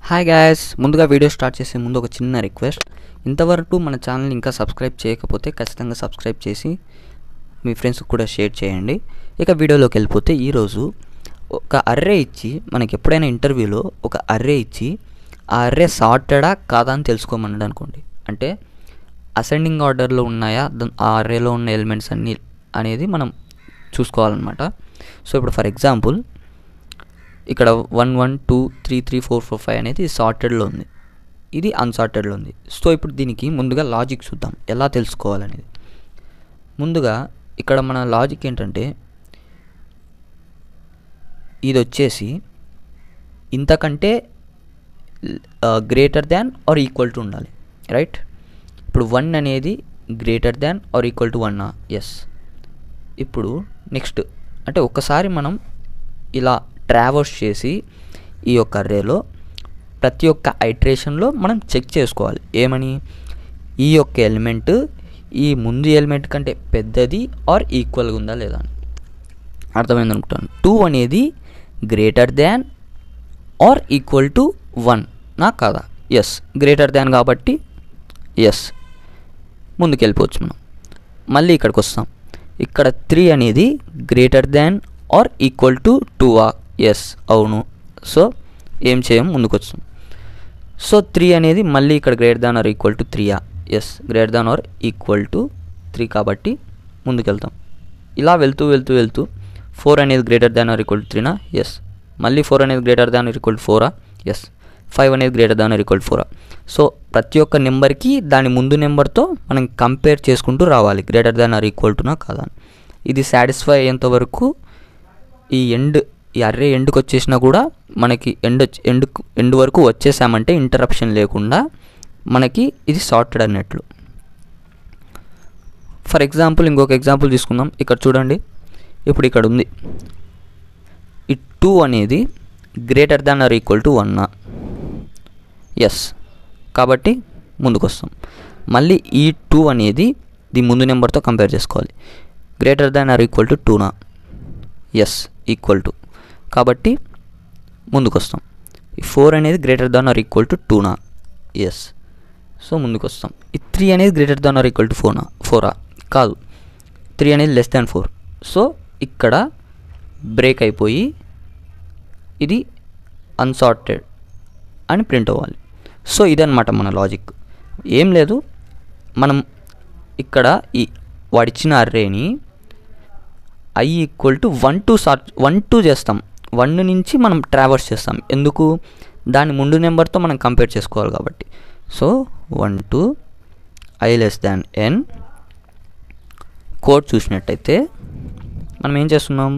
Hi guys, ముందుగా video start చేసే ముందు ఒక చిన్న రిక్వెస్ట్. ఇంతవరకు మన ఛానల్ ఇంకా సబ్స్క్రైబ్ చేయకపోతే ఖచ్చితంగా సబ్స్క్రైబ్ చేసి మీ ఫ్రెండ్స్కి కూడా షేర్ చేయండి. ఇక వీడియోలోకి వెళ్ళిపోతే, ఈరోజు ఒక అర్రే ఇచ్చి మనకి ఎప్పుడైనా ఇంటర్వ్యూలో ఒక అర్రే ఇచ్చి ఆ అర్రే సార్టెడా కాదా అని తెలుసుకోమన్నాడు అనుకోండి. అంటే అసెండింగ్ ఆర్డర్లో ఉన్నాయా ఆ అర్రేలో ఉన్న ఎలిమెంట్స్ అన్నీ అనేది మనం చూసుకోవాలన్నమాట. సో ఇప్పుడు ఫర్ ఎగ్జాంపుల్ ఇక్కడ 1 1 2 3 3 4 4 5 అనేది సార్టెడ్లో ఉంది, ఇది అన్సార్టెడ్లో ఉంది. సో ఇప్పుడు దీనికి ముందుగా లాజిక్ చూద్దాం ఎలా తెలుసుకోవాలనేది. ముందుగా ఇక్కడ మన లాజిక్ ఏంటంటే, ఇది వచ్చేసి ఇంతకంటే greater than or equal to ఉండాలి, రైట్? ఇప్పుడు 1 అనేది greater than or equal to 1. Yes. ఇప్పుడు నెక్స్ట్ అంటే ఒక్కసారి మనం ఇలా ట్రావర్స్ చేసి ఈ యొక్క అర్రేలో ప్రతి ఒక్క ఐటరేషన్లో మనం చెక్ చేసుకోవాలి. ఏమని? ఈ యొక్క ఎలిమెంట్ ఈ ముందు ఎలిమెంట్ కంటే పెద్దది ఆర్ ఈక్వల్గా ఉందా లేదా అని. అర్థమైంది అనుకుంటాను. 2 అనేది greater than or equal to 1 నా కాదా? ఎస్, గ్రేటర్ దాన్ కాబట్టి ఎస్, ముందుకు వెళ్ళిపోవచ్చు మనం. మళ్ళీ ఇక్కడికి వస్తాం. ఇక్కడ 3 అనేది greater than or equal to 2. Yes, అవును. సో ఏం చేయం, ముందుకు వస్తాం. సో 3 అనేది మళ్ళీ ఇక్కడ greater than or equal to 3. Yes, greater than or equal to 3 కాబట్టి ముందుకెళ్తాం. ఇలా వెళ్తూ 4 అనేది greater than or equal to 3. Yes, మళ్ళీ 4 అనేది greater than or equal to 4. Yes, 5 అనేది greater than or equal to 4. So ప్రతి ఒక్క నెంబర్కి దాని ముందు నెంబర్తో మనం కంపేర్ చేసుకుంటూ రావాలి, గ్రేటర్ దాన్ ఆర్ ఈక్వల్ టునా కాదా. ఇది సాటిస్ఫై అయ్యేంత వరకు ఈ అర్రే ఎండ్కి వచ్చేసినా కూడా మనకి ఎండ్ వరకు వచ్చేసామంటే ఇంటరప్షన్ లేకుండా మనకి ఇది సార్టెడ్ అన్నట్లు. ఫర్ ఎగ్జాంపుల్ ఇంకొక ఎగ్జాంపుల్ తీసుకుందాం. ఇక్కడ చూడండి, ఇప్పుడు ఇక్కడ ఉంది ఈ 2 అనేది greater than or equal to 1. Yes, కాబట్టి ముందుకు వస్తాం. మళ్ళీ ఈ 2 అనేది ది ముందు నెంబర్తో కంపేర్ చేసుకోవాలి. Greater than or equal to 2. Yes, equal to, కాబట్టి ముందుకు వస్తాం. ఈ 4 అనేది greater than or equal to 2. Yes, so ముందుకు వస్తాం. ఈ 3 అనేది greater than or equal to 4. కాదు, 3 అనేది లెస్ దాన్ 4. సో ఇక్కడ బ్రేక్ అయిపోయి ఇది అన్సార్టెడ్ అని ప్రింట్ అవ్వాలి. సో ఇదన్నమాట మన లాజిక్. ఏం లేదు, మనం ఇక్కడ ఈ వాడిచ్చిన అర్రేని i ఈక్వల్ టు 1 to చేస్తాం. 1 నుంచి మనం ట్రావర్స్ చేస్తాం. ఎందుకు? దాని ముందు నెంబర్తో మనం కంపేర్ చేసుకోవాలి కాబట్టి. So 1 to i less than n code చూసినట్టయితే మనం ఏం చేస్తున్నాం,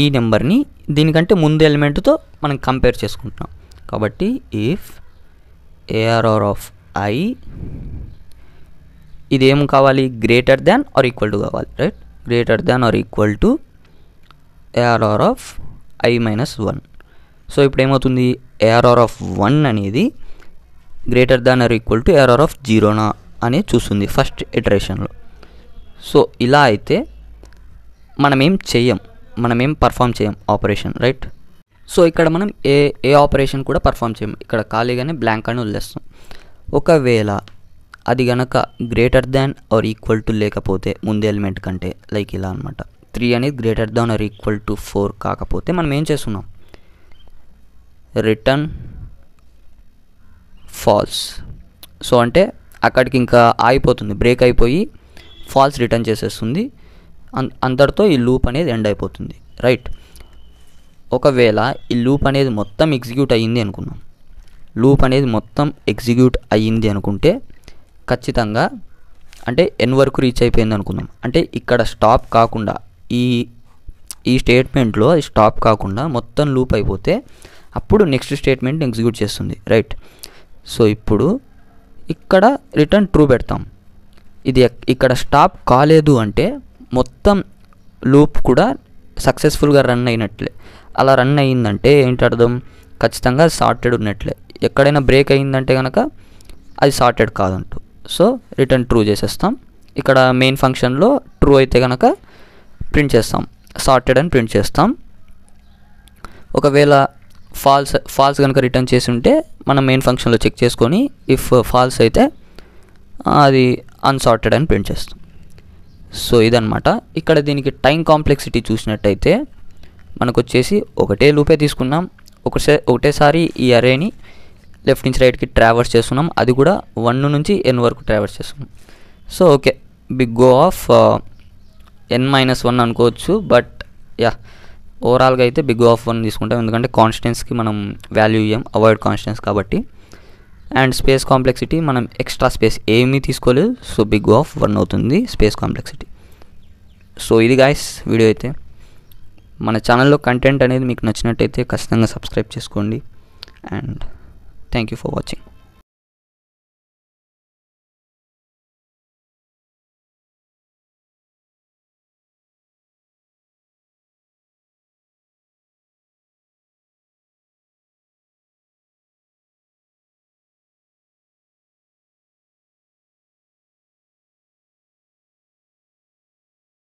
ఈ నెంబర్ని దీనికంటే ముందు ఎలిమెంట్తో మనం కంపేర్ చేసుకుంటున్నాం. కాబట్టి ఇఫ్ ARR ఆఫ్ i, ఇది ఏం కావాలి, greater than or equal to కావాలి, right? Greater than or equal to ARR of i minus 1. So ఇప్పుడు ఏమవుతుంది, ARR ఆఫ్ 1 అనేది greater than or equal to ARR of 0 అనేది చూస్తుంది ఫస్ట్ ఇటరేషన్లో. సో ఇలా అయితే మనమేం పర్ఫామ్ చేయం ఆపరేషన్, రైట్? సో ఇక్కడ మనం ఏ ఆపరేషన్ కూడా పర్ఫామ్ చేయం. ఇక్కడ ఖాళీగానే బ్లాంక్ అని వదిలేస్తాం. ఒకవేళ అది గనక greater than or equal to లేకపోతే ముందు ఎలిమెంట్ కంటే, లైక్ ఇలా అనమాట, 3 అనేది greater than or equal to 4 కాకపోతే మనం ఏం చేస్తున్నాం, రిటర్న్ ఫాల్స్. సో అంటే అక్కడికి ఇంకా ఆగిపోతుంది, బ్రేక్ అయిపోయి ఫాల్స్ రిటర్న్ చేసేస్తుంది. అంతటితో ఈ లూప్ అనేది ఎండ్ అయిపోతుంది, రైట్? ఒకవేళ ఈ లూప్ అనేది మొత్తం ఎగ్జిక్యూట్ అయ్యింది అనుకున్నాం, లూప్ అనేది మొత్తం ఎగ్జిక్యూట్ అయ్యింది అనుకుంటే ఖచ్చితంగా అంటే n వరకు రీచ్ అయిపోయింది అనుకుందాం. అంటే ఇక్కడ స్టాప్ కాకుండా ఈ స్టేట్మెంట్లో అది స్టాప్ కాకుండా మొత్తం లూప్ అయిపోతే అప్పుడు నెక్స్ట్ స్టేట్మెంట్ ఎగ్జిక్యూట్ చేస్తుంది, రైట్? సో ఇప్పుడు ఇక్కడ రిటర్న్ ట్రూ పెడతాం. ఇది ఇక్కడ స్టాప్ కాలేదు అంటే మొత్తం లూప్ కూడా సక్సెస్ఫుల్గా రన్ అయినట్లే. అలా రన్ అయ్యిందంటే ఏంటి అర్థం, ఖచ్చితంగా సార్టెడ్ ఉన్నట్లే. ఎక్కడైనా బ్రేక్ అయ్యిందంటే కనుక అది సార్టెడ్ కాదంటూ. సో రిటర్న్ ట్రూ చేసేస్తాం. ఇక్కడ మెయిన్ ఫంక్షన్లో ట్రూ అయితే కనుక ప్రింట్ చేస్తాం, సార్టెడ్ అని ప్రింట్ చేస్తాం. ఒకవేళ ఫాల్స్ కనుక రిటర్న్ చేసి ఉంటే మనం మెయిన్ ఫంక్షన్లో చెక్ చేసుకొని ఇఫ్ ఫాల్స్ అయితే అది అన్సార్టెడ్ అని ప్రింట్ చేస్తాం. సో ఇదన్నమాట. ఇక్కడ దీనికి టైం కాంప్లెక్సిటీ చూసినట్టయితే మనకు వచ్చేసి ఒకటే లూపే తీసుకున్నాం, ఒకటేసారి ఈ అరేని లెఫ్ట్ నుంచి రైట్కి ట్రావర్స్ చేస్తున్నాం, అది కూడా 1 నుంచి n వరకు ట్రావర్స్ చేస్తున్నాం. So okay, big O of n-1 అనుకోవచ్చు. బట్ యా, ఓవరాల్గా అయితే బిగ్ O ఆఫ్ 1 తీసుకుంటాం, ఎందుకంటే కాన్స్టెంట్స్కి మనం వాల్యూ ఇవ్వం, అవాయిడ్ కాన్స్టెంట్స్ కాబట్టి. అండ్ స్పేస్ కాంప్లెక్సిటీ మనం ఎక్స్ట్రా స్పేస్ ఏమీ తీసుకోలేదు, సో బిగ్ O ఆఫ్ 1 అవుతుంది స్పేస్ కాంప్లెక్సిటీ. సో ఇది గాయస్ వీడియో అయితే. మన ఛానల్లో కంటెంట్ అనేది మీకు నచ్చినట్టయితే ఖచ్చితంగా సబ్స్క్రైబ్ చేసుకోండి. And thank you for watching.